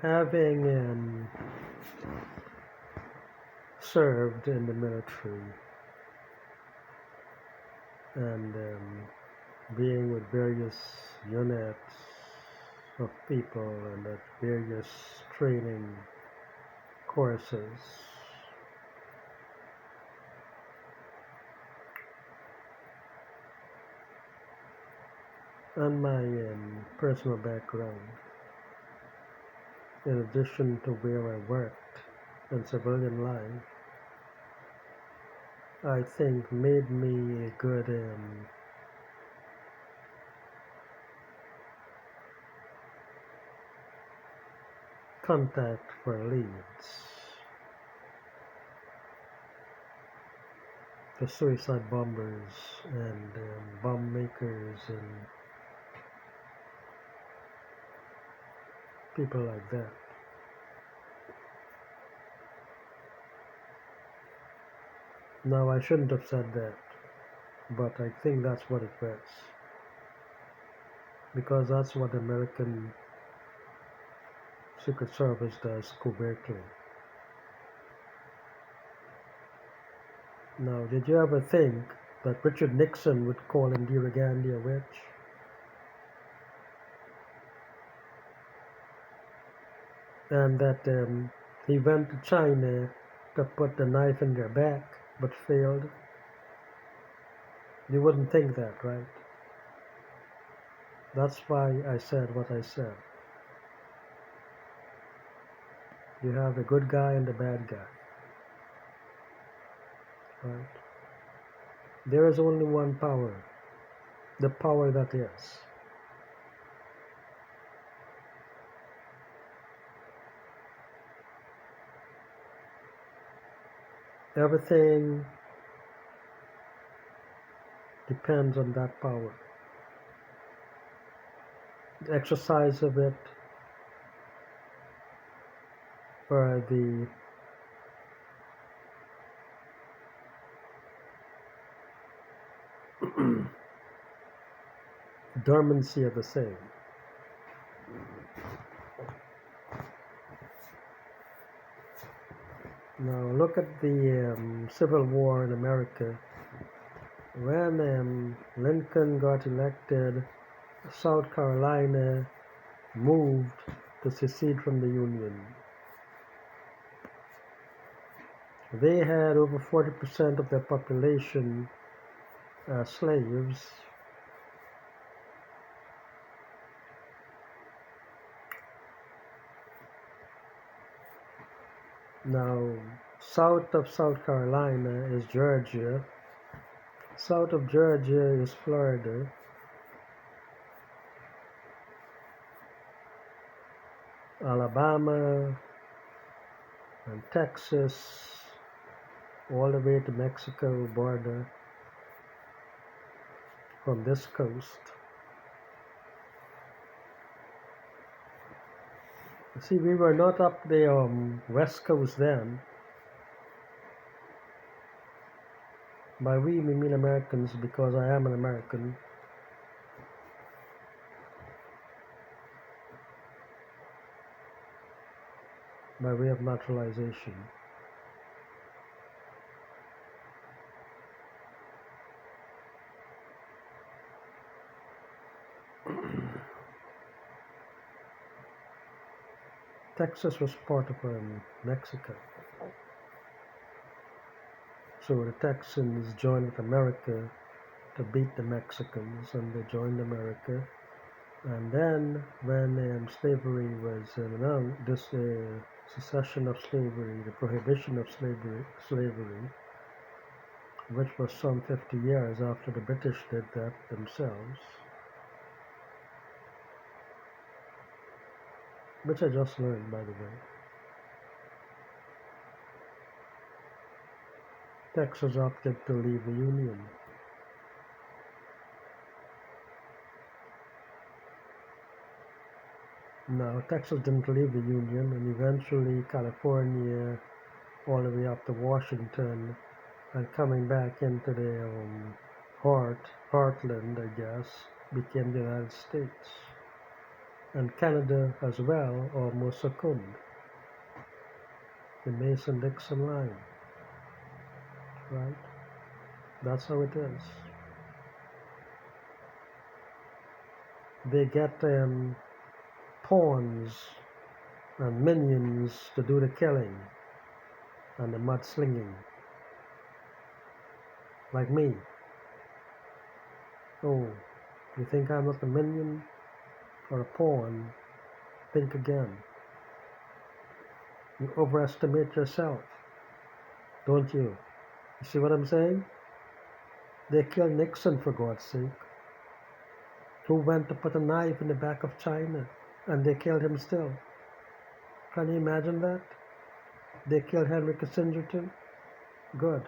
Having served in the military and being with various units of people and at various training courses, and my personal background, in addition to where I worked in civilian life, I think made me a good contact for leads, the suicide bombers and bomb makers and people like that. Now, I shouldn't have said that, but I think that's what it was. Because that's what the American Secret Service does covertly. Now, did you ever think that Richard Nixon would call Indira Gandhi a witch? And that he went to China to put the knife in their back, but failed? You wouldn't think that, right? That's why I said what I said. You have a good guy and a bad guy, right? There is only one power, the power that is. Everything depends on that power. The exercise of it, or the dormancy of the same. Now look at the Civil War in America. When Lincoln got elected, South Carolina moved to secede from the Union. They had over 40% of their population slaves. Now, south of South Carolina is Georgia. South of Georgia is Florida. Alabama and Texas, all the way to Mexico border from this coast. See, we were not up the west coast then. By we mean Americans, because I am an American. By way of naturalization. Texas was part of Mexico. So the Texans joined with America to beat the Mexicans, and they joined America. And then when slavery was announced, this secession of slavery, the prohibition of slavery, which was some 50 years after the British did that themselves, which I just learned, by the way. Texas opted to leave the Union. Now, Texas didn't leave the Union, and eventually California, all the way up to Washington, and coming back into the heartland, I guess, became the United States. and Canada as well almost succumbed. The Mason-Dixon line, right? That's how it is. They get pawns and minions to do the killing and the mudslinging, like me. Oh, you think I'm not a minion or a pawn? Think again. You overestimate yourself, don't you? You see what I'm saying? They killed Nixon, for God's sake, who went to put a knife in the back of China, and they killed him still. Can you imagine that? They killed Henry Kissinger too? Good.